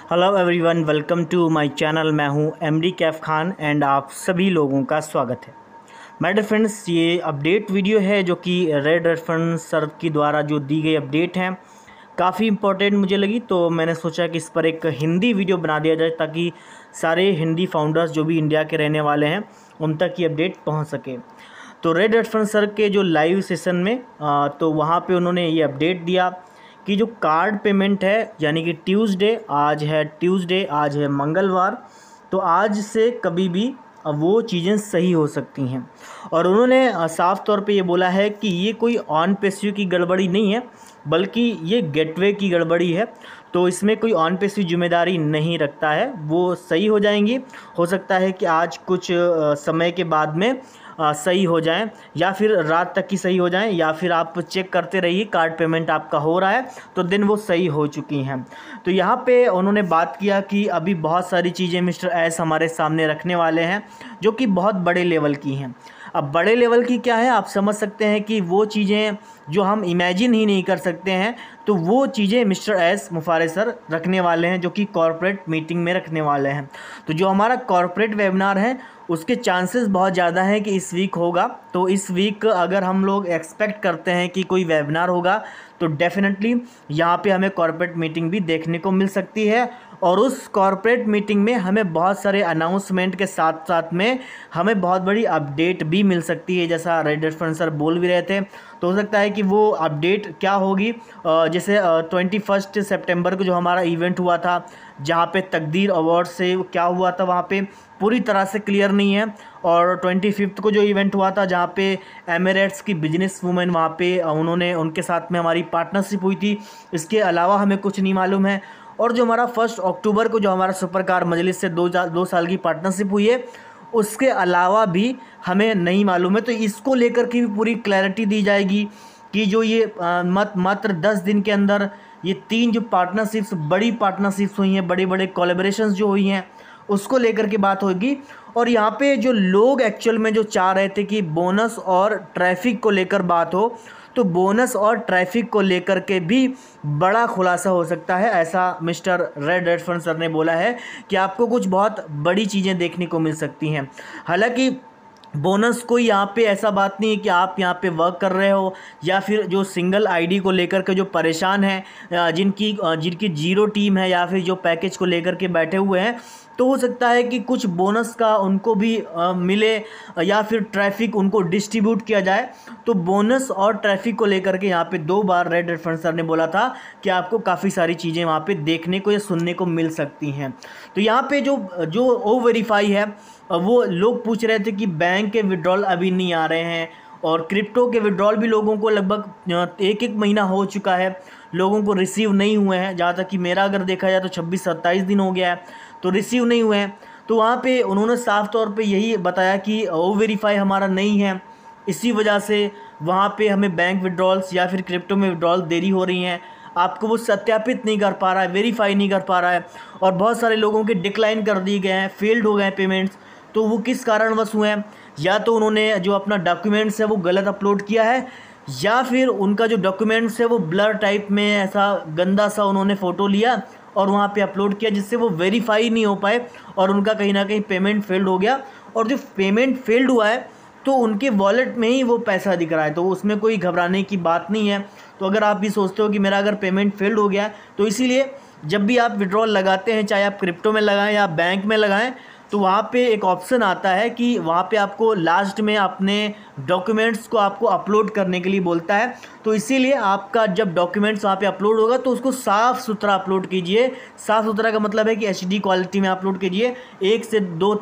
Hello everyone, welcome to my channel. मैं हूं MD Kaif Khan and आप सभी लोगों का स्वागत है। माय डियर फ्रेंड्स, ये अपडेट वीडियो है जो कि रेड रेफरेंस सर की द्वारा जो दी गई अपडेट है काफ़ी इम्पोर्टेंट मुझे लगी, तो मैंने सोचा कि इस पर एक हिंदी वीडियो बना दिया जाए ताकि सारे हिंदी फाउंडर्स जो भी इंडिया के रहने वाले हैं उन तक ये अपडेट पहुँच सके। तो रेड रेफरेंस सर के जो लाइव सेशन में तो वहाँ पे उन्होंने ये अपडेट दिया कि जो कार्ड पेमेंट है, यानी कि आज है मंगलवार, तो आज से कभी भी वो चीज़ें सही हो सकती हैं। और उन्होंने साफ तौर पे ये बोला है कि ये कोई ऑन पेसिव की गड़बड़ी नहीं है, बल्कि ये गेटवे की गड़बड़ी है। तो इसमें कोई ऑन पेसिव जिम्मेदारी नहीं रखता है, वो सही हो जाएंगी। हो सकता है कि आज कुछ समय के बाद में सही हो जाएं, या फिर रात तक की सही हो जाएं, या फिर आप चेक करते रहिए कार्ड पेमेंट आपका हो रहा है तो दिन वो सही हो चुकी हैं। तो यहाँ पे उन्होंने बात किया कि अभी बहुत सारी चीज़ें मिस्टर एस हमारे सामने रखने वाले हैं जो कि बहुत बड़े लेवल की हैं। अब बड़े लेवल की क्या है, आप समझ सकते हैं कि वो चीज़ें जो हम इमेजिन ही नहीं कर सकते हैं, तो वो चीज़ें मिस्टर एस मुफारे सर रखने वाले हैं जो कि कॉर्पोरेट मीटिंग में रखने वाले हैं। तो जो हमारा कॉर्पोरेट वेबिनार है उसके चांसेस बहुत ज़्यादा हैं कि इस वीक होगा। तो इस वीक अगर हम लोग एक्सपेक्ट करते हैं कि कोई वेबिनार होगा तो डेफिनेटली यहाँ पे हमें कॉर्पोरेट मीटिंग भी देखने को मिल सकती है। और उस कॉर्पोरेट मीटिंग में हमें बहुत सारे अनाउंसमेंट के साथ साथ में हमें बहुत बड़ी अपडेट भी मिल सकती है, जैसा रेड रेफरेंस सर बोल भी रहे थे। तो हो सकता है कि वो अपडेट क्या होगी, जैसे 21 सितंबर को जो हमारा इवेंट हुआ था जहाँ पे तकदीर अवार्ड से क्या हुआ था वहाँ पे पूरी तरह से क्लियर नहीं है। और 25 को जो इवेंट हुआ था जहाँ पे एमिरेट्स की बिजनेस वूमेन वहाँ पे उनके साथ में हमारी पार्टनरशिप हुई थी, इसके अलावा हमें कुछ नहीं मालूम है। और जो हमारा 1 अक्टूबर को जो हमारा सुपर कार मजलिस से 2 साल की पार्टनरशिप हुई है, उसके अलावा भी हमें नहीं मालूम है। तो इसको लेकर के भी पूरी क्लैरिटी दी जाएगी कि जो ये मात्र 10 दिन के अंदर ये 3 जो पार्टनरशिप्स, बड़ी पार्टनरशिप्स हुई हैं, बड़े बड़े कोलैबोरेशंस जो हुई हैं, उसको लेकर के बात होगी। और यहाँ पे जो लोग एक्चुअल में जो चाह रहे थे कि बोनस और ट्रैफिक को लेकर बात हो, तो बोनस और ट्रैफिक को लेकर के भी बड़ा खुलासा हो सकता है। ऐसा मिस्टर रेड रेफरेंस सर ने बोला है कि आपको कुछ बहुत बड़ी चीज़ें देखने को मिल सकती हैं। हालांकि बोनस कोई यहाँ पे ऐसा बात नहीं है कि आप यहाँ पे वर्क कर रहे हो या फिर जो सिंगल आईडी को लेकर के जो परेशान हैं, जिनकी जीरो टीम है या फिर जो पैकेज को लेकर के बैठे हुए हैं, तो हो सकता है कि कुछ बोनस का उनको भी मिले या फिर ट्रैफिक उनको डिस्ट्रीब्यूट किया जाए। तो बोनस और ट्रैफिक को लेकर के यहाँ पे 2 बार रेड रेफरेंस सर ने बोला था कि आपको काफ़ी सारी चीज़ें वहाँ पे देखने को या सुनने को मिल सकती हैं। तो यहाँ पे जो ओ वेरीफाई है, वो लोग पूछ रहे थे कि बैंक के विड्रॉल अभी नहीं आ रहे हैं, और क्रिप्टो के विड्रॉल भी लोगों को लगभग 1 महीना हो चुका है, लोगों को रिसीव नहीं हुए हैं। जहाँ तक कि मेरा अगर देखा जाए तो 26-27 दिन हो गया है, तो रिसीव नहीं हुए हैं। तो वहाँ पे उन्होंने साफ तौर पे यही बताया कि ओ वेरीफाई हमारा नहीं है, इसी वजह से वहाँ पे हमें बैंक विड्रॉल्स या फिर क्रिप्टो में विड्रॉल देरी हो रही हैं। आपको वो सत्यापित नहीं कर पा रहा है, वेरीफाई नहीं कर पा रहा है, और बहुत सारे लोगों के डिक्लाइन कर दिए गए हैं, फेल्ड हो गए हैं पेमेंट्स। तो वो किस कारणवश हुए हैं, या तो उन्होंने जो अपना डॉक्यूमेंट्स है वो गलत अपलोड किया है, या फिर उनका जो डॉक्यूमेंट्स है वो ब्लर टाइप में ऐसा गंदा सा उन्होंने फ़ोटो लिया और वहाँ पे अपलोड किया, जिससे वो वेरीफाई नहीं हो पाए और उनका कहीं ना कहीं पेमेंट फेल्ड हो गया। और जो पेमेंट फेल्ड हुआ है तो उनके वॉलेट में ही वो पैसा दिख रहा है, तो उसमें कोई घबराने की बात नहीं है। तो अगर आप भी सोचते हो कि मेरा अगर पेमेंट फेल्ड हो गया है, तो इसीलिए जब भी आप विड्रॉल लगाते हैं, चाहे आप क्रिप्टो में लगाएं या बैंक में लगाएं, तो वहाँ पे एक ऑप्शन आता है कि वहाँ पे आपको लास्ट में अपने डॉक्यूमेंट्स को आपको अपलोड करने के लिए बोलता है। तो इसीलिए आपका जब डॉक्यूमेंट्स वहाँ पे अपलोड होगा तो उसको साफ़ सुथरा अपलोड कीजिए। साफ़ सुथरा का मतलब है कि HD क्वालिटी में अपलोड कीजिए, 1 से 2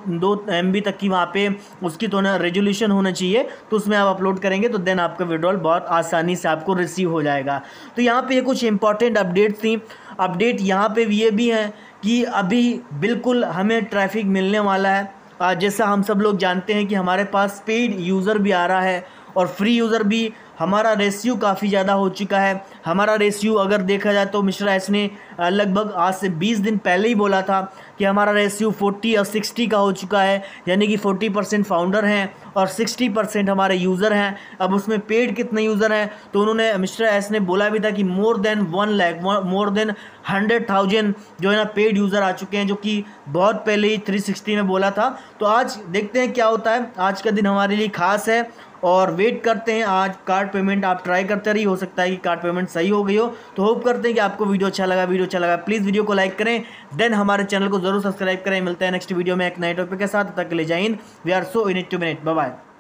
MB तक की वहाँ पे उसकी तो ना रेजोल्यूशन होना चाहिए, तो उसमें आप अपलोड करेंगे तो देन आपका विड्रॉल बहुत आसानी से आपको रिसीव हो जाएगा। तो यहाँ पर ये कुछ इंपॉर्टेंट अपडेट थी। अपडेट यहाँ पे ये भी है कि अभी बिल्कुल हमें ट्रैफिक मिलने वाला है। जैसा हम सब लोग जानते हैं कि हमारे पास पेड यूज़र भी आ रहा है और फ्री यूज़र भी। हमारा रेशियो काफ़ी ज़्यादा हो चुका है। हमारा रेशियो अगर देखा जाए तो मिश्रा एस ने लगभग आज से 20 दिन पहले ही बोला था कि कि हमारा रेशियो 40 और 60 का हो चुका है, यानी कि 40% फाउंडर हैं और 60% हमारे यूज़र हैं। अब उसमें पेड कितने यूज़र हैं, तो उन्होंने मिस्टर एस ने बोला भी था कि more than 1 lakh, more than 100,000 जो है ना पेड यूज़र आ चुके हैं, जो कि बहुत पहले ही 360 में बोला था। तो आज देखते हैं क्या होता है। आज का दिन हमारे लिए खास है और वेट करते हैं। आज कार्ड पेमेंट आप ट्राई करते रहिए, हो सकता है कि कार्ड पेमेंट सही हो गई हो। तो होप करते हैं कि आपको वीडियो अच्छा लगा प्लीज़ वीडियो को लाइक करें, देन हमारे चैनल को जरूर सब्सक्राइब करें। मिलते हैं नेक्स्ट वीडियो में एक नए टॉपिक के साथ। तब तक के लिए जय हिंद। We are so in it two minute. Bye bye.